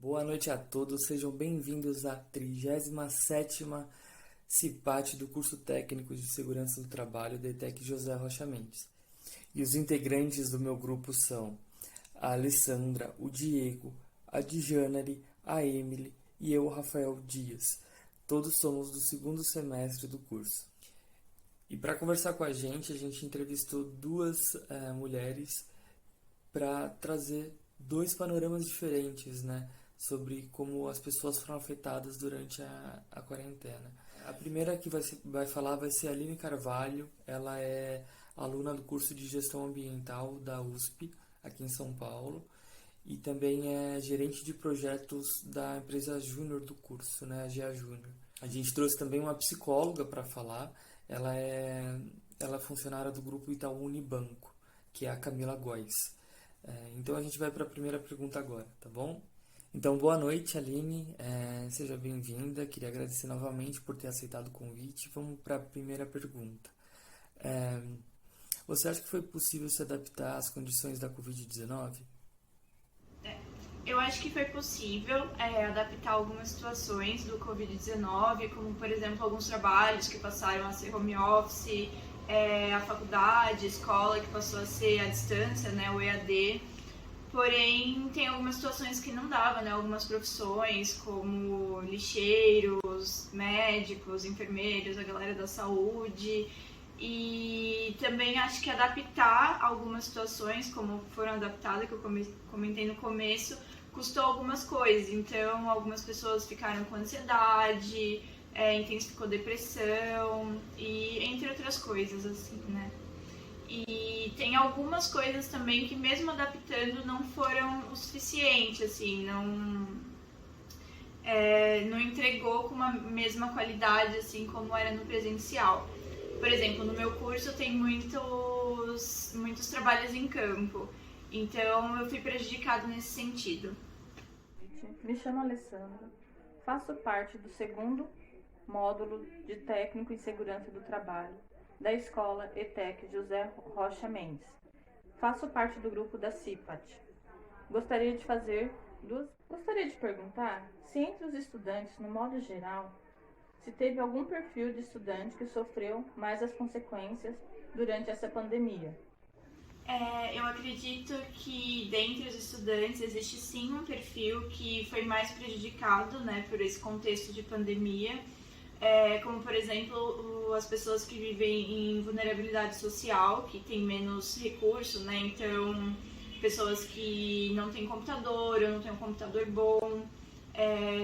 Boa noite a todos, sejam bem-vindos à 37ª CIPAT do curso técnico de segurança do trabalho da ETEC José Rocha Mendes. E os integrantes do meu grupo são a Alessandra, o Diego, a Djanari, a Emily e eu, Rafael Dias. Todos somos do segundo semestre do curso. E para conversar com a gente entrevistou duas mulheres para trazer dois panoramas diferentes, né, sobre como as pessoas foram afetadas durante a quarentena. A primeira que vai falar vai ser a Aline Carvalho. Ela é aluna do curso de Gestão Ambiental da USP, aqui em São Paulo, e também é gerente de projetos da empresa júnior do curso, né, a GA Júnior. A gente trouxe também uma psicóloga para falar. Ela é funcionária do grupo Itaú Unibanco, que é a Camila Góes. Então a gente vai para a primeira pergunta agora, tá bom? Então, boa noite, Aline. Seja bem-vinda. Queria agradecer novamente por ter aceitado o convite. Vamos para a primeira pergunta. Você acha que foi possível se adaptar às condições da Covid-19? Eu acho que foi possível adaptar algumas situações do Covid-19, como, por exemplo, alguns trabalhos que passaram a ser home office, a faculdade, a escola que passou a ser à distância, né, o EAD. Porém, tem algumas situações que não dava, né? Algumas profissões, como lixeiros, médicos, enfermeiros, a galera da saúde. E também acho que adaptar algumas situações, como foram adaptadas, que eu comentei no começo, custou algumas coisas. Então, algumas pessoas ficaram com ansiedade, intensificou depressão, e entre outras coisas, assim, né? E tem algumas coisas também que, mesmo adaptando, não foram o suficiente, assim, não entregou com a mesma qualidade, assim, como era no presencial. Por exemplo, no meu curso tem muitos trabalhos em campo, então eu fui prejudicada nesse sentido. Me chamo Alessandra, faço parte do segundo módulo de Técnico em Segurança do Trabalho da Escola ETEC José Rocha Mendes. Faço parte do grupo da CIPAT. Gostaria de perguntar se entre os estudantes, no modo geral, se teve algum perfil de estudante que sofreu mais as consequências durante essa pandemia. Eu acredito que dentre os estudantes existe sim um perfil que foi mais prejudicado, né, por esse contexto de pandemia, como, por exemplo, as pessoas que vivem em vulnerabilidade social, que têm menos recursos, né? Então, pessoas que não têm computador, ou não têm um computador bom,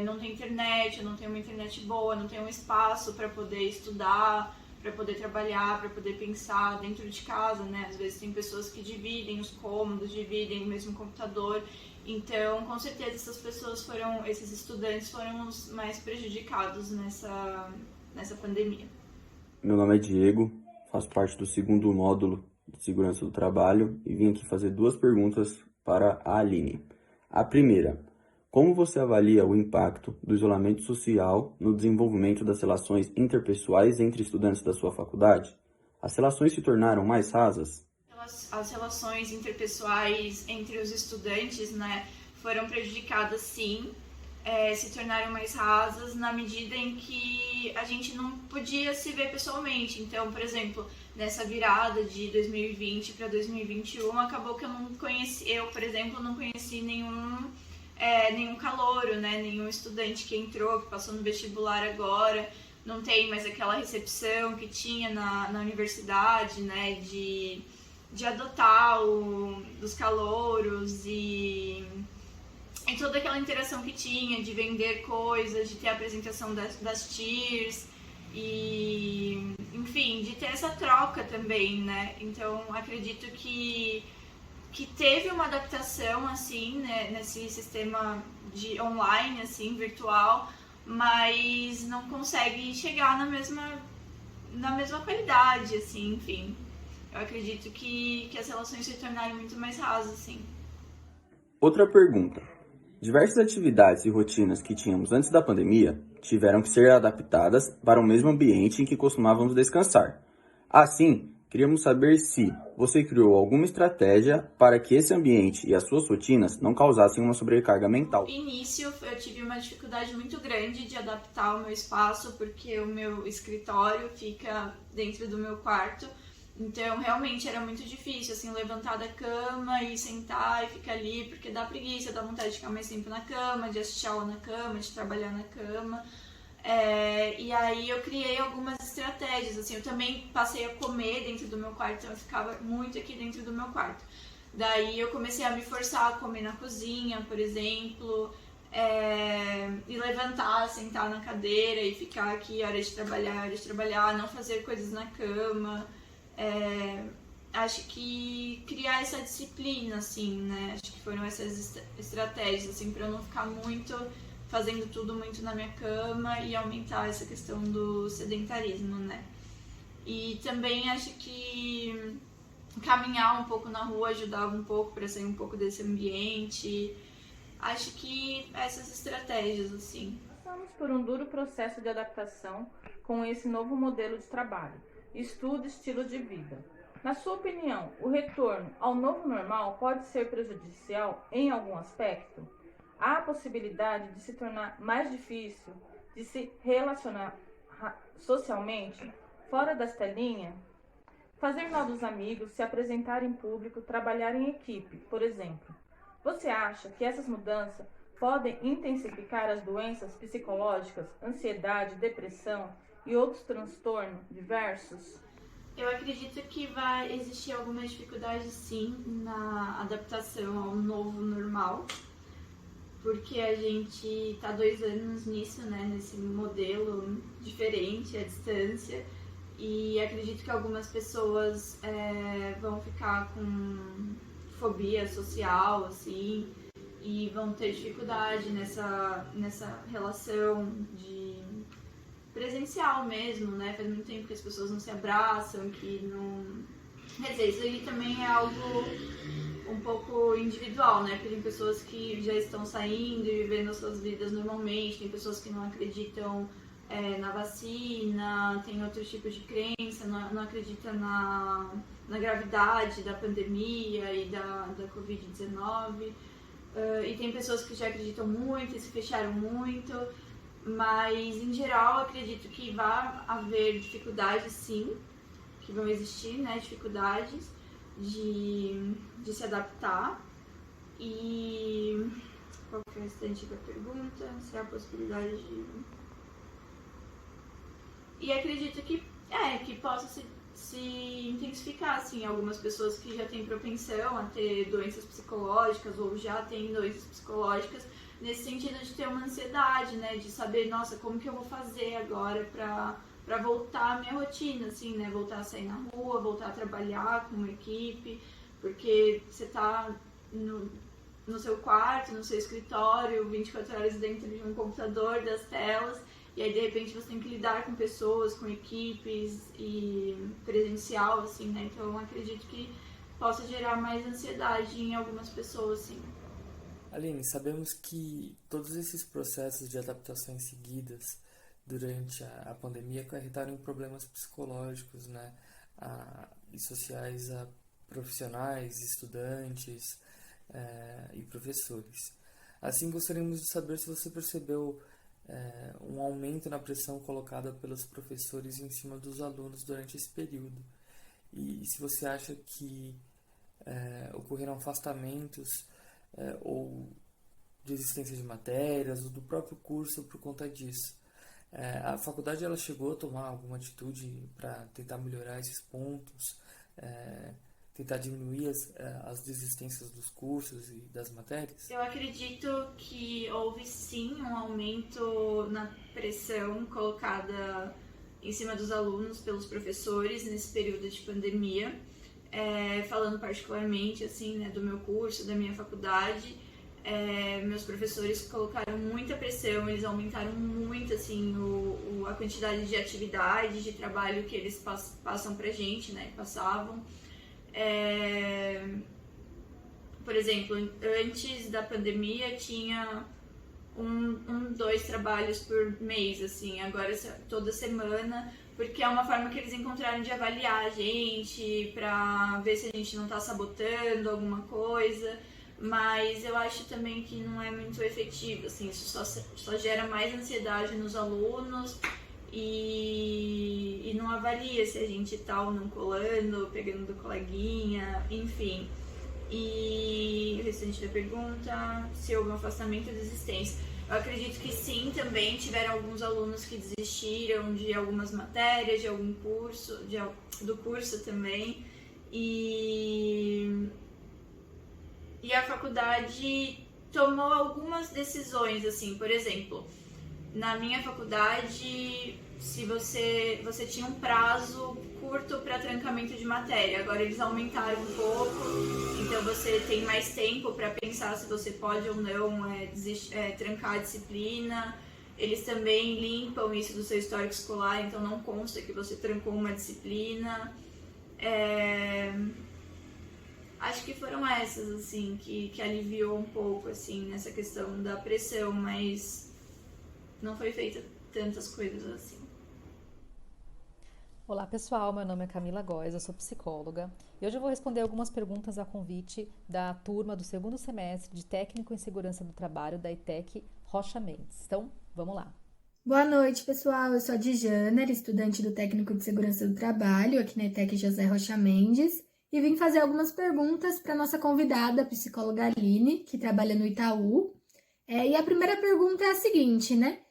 não têm internet, ou não têm uma internet boa, não têm um espaço para poder estudar, para poder trabalhar, para poder pensar dentro de casa, né? Às vezes tem pessoas que dividem os cômodos, dividem o mesmo computador. Então, com certeza, esses estudantes foram os mais prejudicados nessa pandemia. Meu nome é Diego, faço parte do segundo módulo de segurança do trabalho e vim aqui fazer duas perguntas para a Aline. A primeira, como você avalia o impacto do isolamento social no desenvolvimento das relações interpessoais entre estudantes da sua faculdade? As relações se tornaram mais rasas? As relações interpessoais entre os estudantes, né, foram prejudicadas, sim, se tornaram mais rasas na medida em que a gente não podia se ver pessoalmente. Então, por exemplo, nessa virada de 2020 para 2021, acabou que eu, por exemplo, não conheci nenhum calouro, né, nenhum estudante que entrou, que passou no vestibular agora. Não tem mais aquela recepção que tinha na universidade, né, de adotar os calouros e toda aquela interação que tinha, de vender coisas, de ter a apresentação das tiers e, enfim, de ter essa troca também, né? Então, acredito que teve uma adaptação, assim, né, nesse sistema de online, assim, virtual, mas não consegue chegar na mesma qualidade, assim, enfim. Eu acredito que as relações se tornaram muito mais rasas, assim. Outra pergunta. Diversas atividades e rotinas que tínhamos antes da pandemia tiveram que ser adaptadas para o mesmo ambiente em que costumávamos descansar. Assim, Queríamos saber se você criou alguma estratégia para que esse ambiente e as suas rotinas não causassem uma sobrecarga mental. No início, eu tive uma dificuldade muito grande de adaptar o meu espaço, porque o meu escritório fica dentro do meu quarto. Então, realmente era muito difícil, assim, levantar da cama e sentar e ficar ali, porque dá preguiça, dá vontade de ficar mais tempo na cama, de assistir aula na cama, de trabalhar na cama. E aí eu criei algumas estratégias, assim, eu também passei a comer dentro do meu quarto, então eu ficava muito aqui dentro do meu quarto. Daí eu comecei a me forçar a comer na cozinha, por exemplo, e levantar, sentar na cadeira e ficar aqui hora de trabalhar, não fazer coisas na cama. Acho que criar essa disciplina, assim, né? Acho que foram essas estratégias, assim, para eu não ficar muito fazendo tudo muito na minha cama e aumentar essa questão do sedentarismo, né? E também acho que caminhar um pouco na rua ajudava um pouco para sair um pouco desse ambiente. Acho que essas estratégias, assim. Passamos por um duro processo de adaptação com esse novo modelo de trabalho, estudo e estilo de vida. Na sua opinião, o retorno ao novo normal pode ser prejudicial em algum aspecto? Há a possibilidade de se tornar mais difícil de se relacionar socialmente fora das telinhas? Fazer novos amigos, se apresentar em público, trabalhar em equipe, por exemplo. Você acha que essas mudanças podem intensificar as doenças psicológicas, ansiedade, depressão e outros transtornos diversos? Eu acredito que vai existir alguma dificuldade, sim, na adaptação ao novo normal, porque a gente está 2 anos nisso, né, nesse modelo diferente, à distância, e acredito que algumas pessoas vão ficar com fobia social, assim, e vão ter dificuldade nessa relação de presencial mesmo, né? Faz muito tempo que as pessoas não se abraçam, que não... Quer dizer, isso aí também é algo um pouco individual, né? Porque tem pessoas que já estão saindo e vivendo as suas vidas normalmente, tem pessoas que não acreditam na vacina, tem outro tipo de crença, não acredita na gravidade da pandemia e da Covid-19. E tem pessoas que já acreditam muito e se fecharam muito, mas em geral acredito que vai haver dificuldades, sim, que vão existir, né, dificuldades de se adaptar. E qual que é o restante da pergunta? Se há a possibilidade de... E acredito que possa se intensificar, assim, algumas pessoas que já têm propensão a ter doenças psicológicas ou já têm doenças psicológicas, nesse sentido de ter uma ansiedade, né, de saber, nossa, como que eu vou fazer agora pra voltar à minha rotina, assim, né, voltar a sair na rua, voltar a trabalhar com uma equipe, porque você tá no seu quarto, no seu escritório, 24 horas dentro de um computador, das telas, e aí de repente você tem que lidar com pessoas, com equipes e presencial, assim, né, então eu acredito que possa gerar mais ansiedade em algumas pessoas, assim. Aline, sabemos que todos esses processos de adaptações seguidas durante a pandemia acarretaram em problemas psicológicos, né, e sociais a profissionais, estudantes e professores. Assim, gostaríamos de saber se você percebeu um aumento na pressão colocada pelos professores em cima dos alunos durante esse período. E se você acha que ocorreram afastamentos ou desistência de matérias ou do próprio curso por conta disso. A faculdade ela chegou a tomar alguma atitude para tentar melhorar esses pontos, tentar diminuir as desistências dos cursos e das matérias? Eu acredito que houve sim um aumento na pressão colocada em cima dos alunos pelos professores nesse período de pandemia. Falando particularmente assim, né, do meu curso, da minha faculdade, meus professores colocaram muita pressão, eles aumentaram muito assim, a quantidade de atividade, de trabalho que eles passam pra gente, né, passavam. Por exemplo, antes da pandemia tinha 2 trabalhos por mês, assim, agora toda semana porque é uma forma que eles encontraram de avaliar a gente, pra ver se a gente não tá sabotando alguma coisa, mas eu acho também que não é muito efetivo, assim, isso só gera mais ansiedade nos alunos e não avalia se a gente tá ou não colando, pegando do coleguinha, enfim. E o restante da pergunta, se houve um afastamento ou desistência. Eu acredito que sim, também tiveram alguns alunos que desistiram de algumas matérias, de algum curso, do curso também. E a faculdade tomou algumas decisões, assim, por exemplo, na minha faculdade, se você tinha um prazo curto para trancamento de matéria, agora eles aumentaram um pouco, então você tem mais tempo para pensar se você pode ou não trancar a disciplina. Eles também limpam isso do seu histórico escolar, então não consta que você trancou uma disciplina. Acho que foram essas, assim, que aliviou um pouco, assim, nessa questão da pressão, mas não foi feita tantas coisas assim. Olá pessoal, meu nome é Camila Góes, eu sou psicóloga e hoje eu vou responder algumas perguntas a convite da turma do segundo semestre de Técnico em Segurança do Trabalho da ETEC Rocha Mendes. Então, vamos lá. Boa noite, pessoal. Eu sou a Djana, estudante do Técnico de Segurança do Trabalho aqui na ETEC José Rocha Mendes e vim fazer algumas perguntas para a nossa convidada, a psicóloga Aline, que trabalha no Itaú. E a primeira pergunta é a seguinte, né?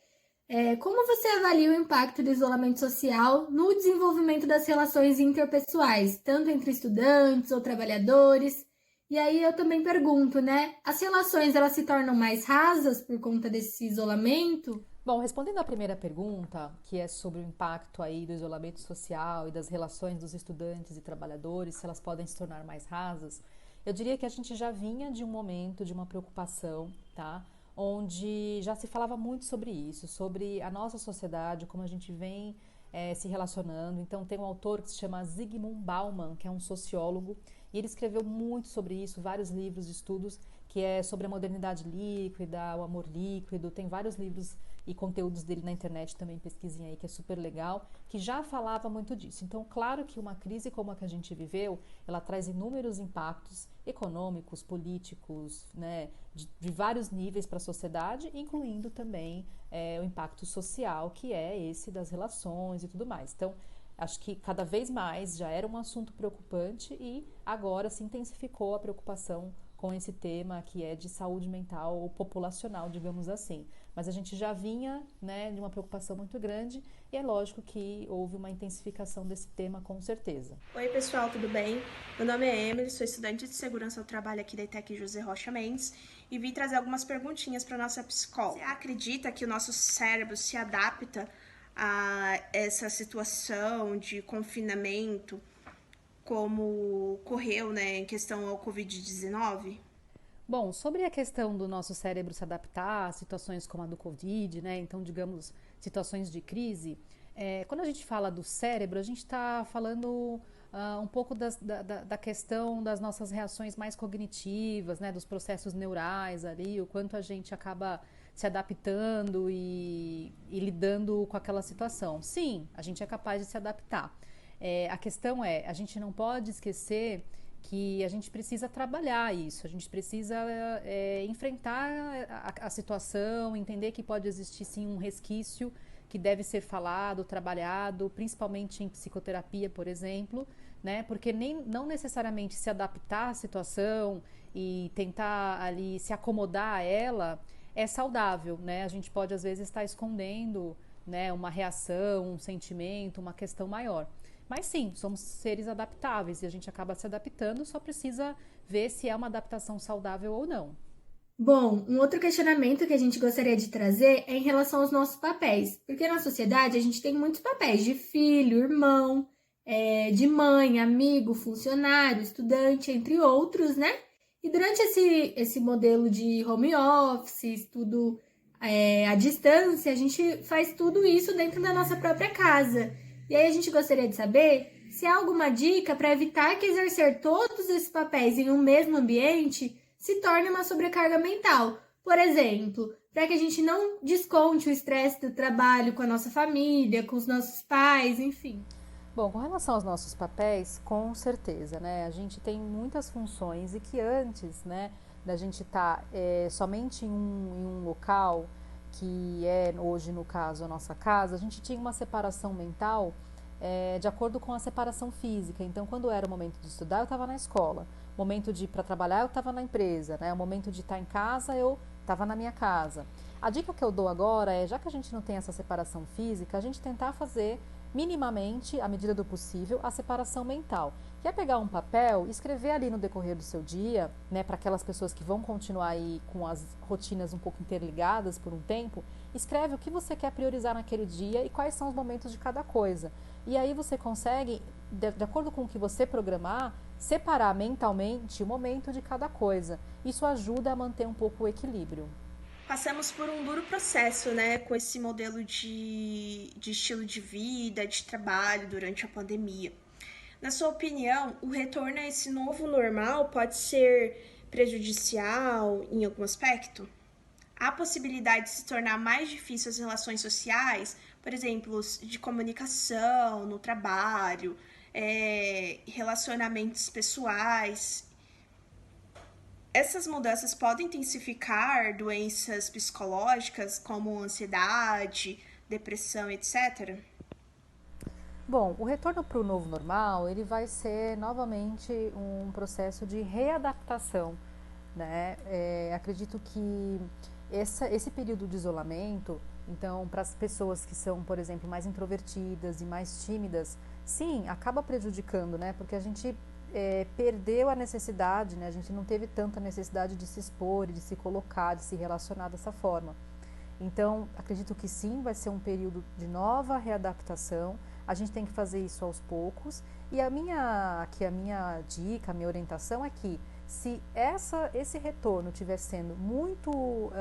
Como você avalia o impacto do isolamento social no desenvolvimento das relações interpessoais, tanto entre estudantes ou trabalhadores? E aí eu também pergunto, né? As relações, elas se tornam mais rasas por conta desse isolamento? Bom, respondendo à primeira pergunta, que é sobre o impacto aí do isolamento social e das relações dos estudantes e trabalhadores, se elas podem se tornar mais rasas, eu diria que a gente já vinha de um momento de uma preocupação, tá? Onde já se falava muito sobre isso, sobre a nossa sociedade, como a gente vem se relacionando. Então tem um autor que se chama Zygmunt Bauman, que é um sociólogo, e ele escreveu muito sobre isso, vários livros de estudos, que é sobre a modernidade líquida, o amor líquido, tem vários livros e conteúdos dele na internet também, pesquisem aí, que é super legal, que já falava muito disso. Então, claro que uma crise como a que a gente viveu, ela traz inúmeros impactos econômicos, políticos, né, de vários níveis para a sociedade, incluindo também o impacto social, que é esse das relações e tudo mais. Então, acho que cada vez mais já era um assunto preocupante e agora se intensificou a preocupação com esse tema que é de saúde mental ou populacional, digamos assim. Mas a gente já vinha, né, de uma preocupação muito grande e é lógico que houve uma intensificação desse tema, com certeza. Oi pessoal, tudo bem? Meu nome é Emily, sou estudante de Segurança do Trabalho aqui da ETEC José Rocha Mendes e vim trazer algumas perguntinhas para a nossa psicóloga. Você acredita que o nosso cérebro se adapta a essa situação de confinamento como ocorreu, né, em questão ao Covid-19? Bom, sobre a questão do nosso cérebro se adaptar a situações como a do Covid, né, então, digamos, situações de crise, quando a gente fala do cérebro, a gente está falando um pouco da questão das nossas reações mais cognitivas, né, dos processos neurais ali, o quanto a gente acaba se adaptando e lidando com aquela situação. Sim, a gente é capaz de se adaptar. A questão a gente não pode esquecer que a gente precisa trabalhar isso, a gente precisa enfrentar a situação, entender que pode existir sim um resquício que deve ser falado, trabalhado, principalmente em psicoterapia, por exemplo, né? Porque não necessariamente se adaptar à situação e tentar ali se acomodar a ela é saudável, né? A gente pode às vezes estar escondendo, né, uma reação, um sentimento, uma questão maior. Mas sim, somos seres adaptáveis e a gente acaba se adaptando, só precisa ver se é uma adaptação saudável ou não. Bom, um outro questionamento que a gente gostaria de trazer é em relação aos nossos papéis. Porque na sociedade a gente tem muitos papéis de filho, irmão, de mãe, amigo, funcionário, estudante, entre outros, né? E durante esse modelo de home office, estudo à distância, a gente faz tudo isso dentro da nossa própria casa. E aí a gente gostaria de saber se há alguma dica para evitar que exercer todos esses papéis em um mesmo ambiente se torne uma sobrecarga mental. Por exemplo, para que a gente não desconte o estresse do trabalho com a nossa família, com os nossos pais, enfim. Bom, com relação aos nossos papéis, com certeza, né? A gente tem muitas funções e que antes, né, da gente estar somente em um local, que é hoje, no caso, a nossa casa, a gente tinha uma separação mental de acordo com a separação física. Então, quando era o momento de estudar, eu estava na escola. O momento de ir para trabalhar, eu estava na empresa, né? O momento de estar em casa, eu estava na minha casa. A dica que eu dou agora é, já que a gente não tem essa separação física, a gente tentar fazer minimamente, à medida do possível, a separação mental. Que é pegar um papel e escrever ali no decorrer do seu dia, né, para aquelas pessoas que vão continuar aí com as rotinas um pouco interligadas por um tempo, escreve o que você quer priorizar naquele dia e quais são os momentos de cada coisa. E aí você consegue, de acordo com o que você programar, separar mentalmente o momento de cada coisa. Isso ajuda a manter um pouco o equilíbrio. Passamos por um duro processo, né, com esse modelo de estilo de vida, de trabalho durante a pandemia. Na sua opinião, o retorno a esse novo normal pode ser prejudicial em algum aspecto? Há possibilidade de se tornar mais difícil as relações sociais, por exemplo, de comunicação, no trabalho, relacionamentos pessoais. Essas mudanças podem intensificar doenças psicológicas como ansiedade, depressão, etc. Bom, o retorno para o novo normal, ele vai ser novamente um processo de readaptação, né? Acredito que esse período de isolamento, então, para as pessoas que são, por exemplo, mais introvertidas e mais tímidas, sim, acaba prejudicando, né? Porque a gente perdeu a necessidade, né? A gente não teve tanta necessidade de se expor, de se colocar, de se relacionar dessa forma. Então, acredito que sim, vai ser um período de nova readaptação. A gente tem que fazer isso aos poucos. E a minha dica, a minha orientação é que se esse retorno estiver sendo muito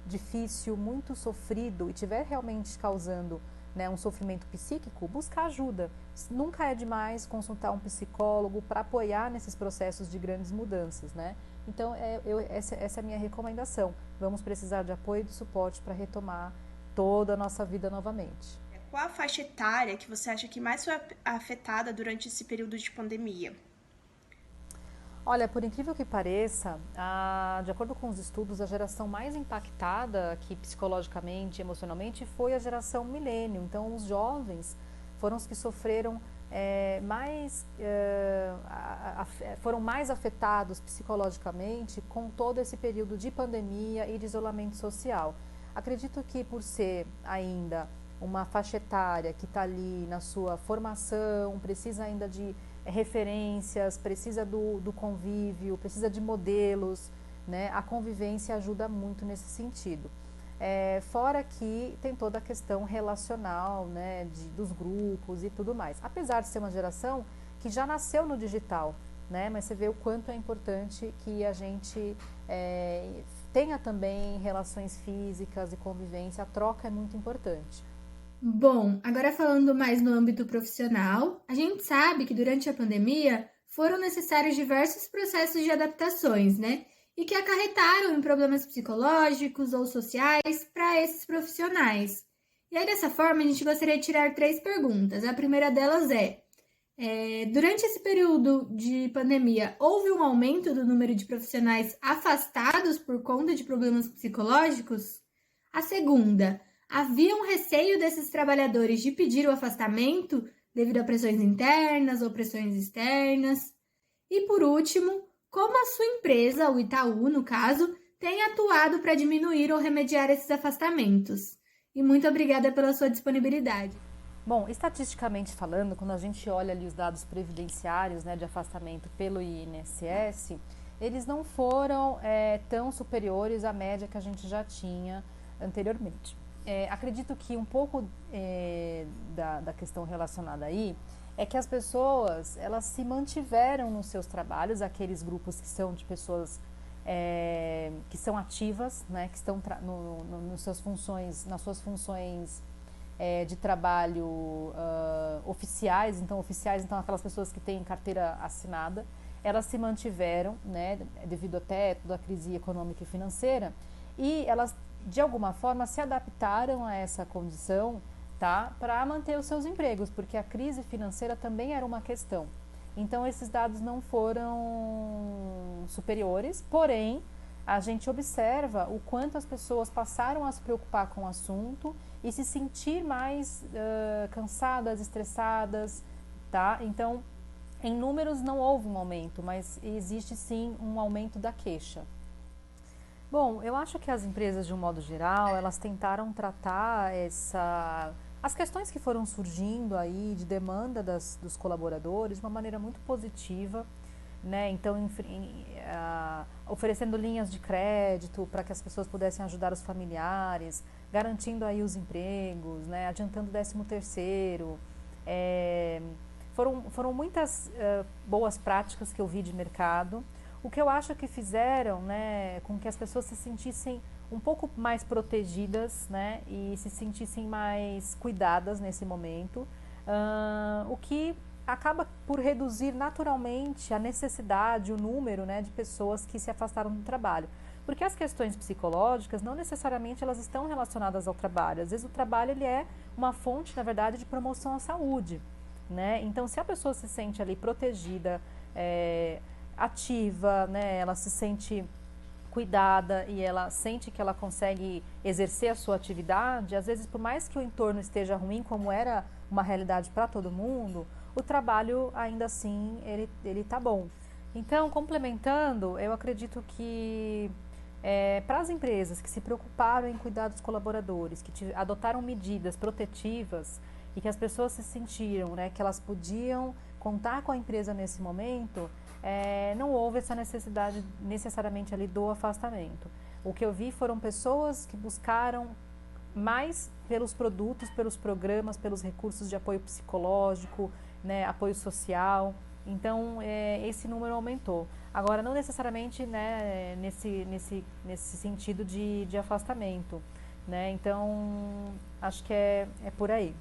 difícil, muito sofrido e estiver realmente causando, né, um sofrimento psíquico, buscar ajuda. Nunca é demais consultar um psicólogo para apoiar nesses processos de grandes mudanças, né? Então, essa é a minha recomendação. Vamos precisar de apoio e de suporte para retomar toda a nossa vida novamente. Qual a faixa etária que você acha que mais foi afetada durante esse período de pandemia? Olha, por incrível que pareça, de acordo com os estudos, a geração mais impactada aqui psicologicamente, emocionalmente, foi a geração milênio. Então, os jovens foram os que sofreram foram mais afetados psicologicamente com todo esse período de pandemia e de isolamento social. Acredito que por ser ainda uma faixa etária que está ali na sua formação, precisa ainda de referências, precisa do convívio, precisa de modelos, né? A convivência ajuda muito nesse sentido. Fora que tem toda a questão relacional, né, dos grupos e tudo mais. Apesar de ser uma geração que já nasceu no digital, né, mas você vê o quanto é importante que a gente tenha também relações físicas e convivência. A troca é muito importante. Bom, agora falando mais no âmbito profissional, a gente sabe que durante a pandemia foram necessários diversos processos de adaptações, né? E que acarretaram em problemas psicológicos ou sociais para esses profissionais. E aí, dessa forma, a gente gostaria de tirar 3 perguntas. A primeira delas durante esse período de pandemia, houve um aumento do número de profissionais afastados por conta de problemas psicológicos? A segunda, havia um receio desses trabalhadores de pedir o afastamento devido a pressões internas ou pressões externas? E por último, como a sua empresa, o Itaú, no caso, tem atuado para diminuir ou remediar esses afastamentos? E muito obrigada pela sua disponibilidade. Bom, estatisticamente falando, quando a gente olha ali os dados previdenciários, né, de afastamento pelo INSS, eles não foram tão superiores à média que a gente já tinha anteriormente. Acredito que um pouco da questão relacionada aí é que as pessoas, elas se mantiveram nos seus trabalhos, aqueles grupos que são de pessoas que são ativas, né, que estão nas suas funções de trabalho oficiais, então aquelas pessoas que têm carteira assinada, elas se mantiveram, né, devido até toda a crise econômica e financeira, e elas, de alguma forma, se adaptaram a essa condição, tá, para manter os seus empregos, porque a crise financeira também era uma questão. Então, esses dados não foram superiores, porém, a gente observa o quanto as pessoas passaram a se preocupar com o assunto e se sentir mais cansadas, estressadas, tá? Então, em números não houve um aumento, mas existe sim um aumento da queixa. Bom, eu acho que as empresas, de um modo geral, elas tentaram tratar as questões que foram surgindo aí de demanda dos colaboradores de uma maneira muito positiva, né? Então, oferecendo linhas de crédito para que as pessoas pudessem ajudar os familiares, garantindo aí os empregos, né? Adiantando o 13º. Foram muitas boas práticas que eu vi de mercado. O que eu acho que fizeram, né, com que as pessoas se sentissem um pouco mais protegidas, né, e se sentissem mais cuidadas nesse momento, o que acaba por reduzir naturalmente a necessidade, o número, né, de pessoas que se afastaram do trabalho. Porque as questões psicológicas não necessariamente elas estão relacionadas ao trabalho. Às vezes o trabalho ele é uma fonte, na verdade, de promoção à saúde, né? Então, se a pessoa se sente ali protegida, ativa, né, ela se sente cuidada e ela sente que ela consegue exercer a sua atividade, às vezes por mais que o entorno esteja ruim, como era uma realidade para todo mundo, o trabalho ainda assim ele tá bom. Então, complementando, eu acredito que para as empresas que se preocuparam em cuidar dos colaboradores, que adotaram medidas protetivas e que as pessoas se sentiram, né, que elas podiam contar com a empresa nesse momento, não houve essa necessidade necessariamente ali do afastamento. O que eu vi foram pessoas que buscaram mais pelos produtos, pelos programas, pelos recursos de apoio psicológico, né, apoio social. Então, esse número aumentou. Agora, não necessariamente, né, nesse sentido de afastamento, né? Então, acho que é por aí.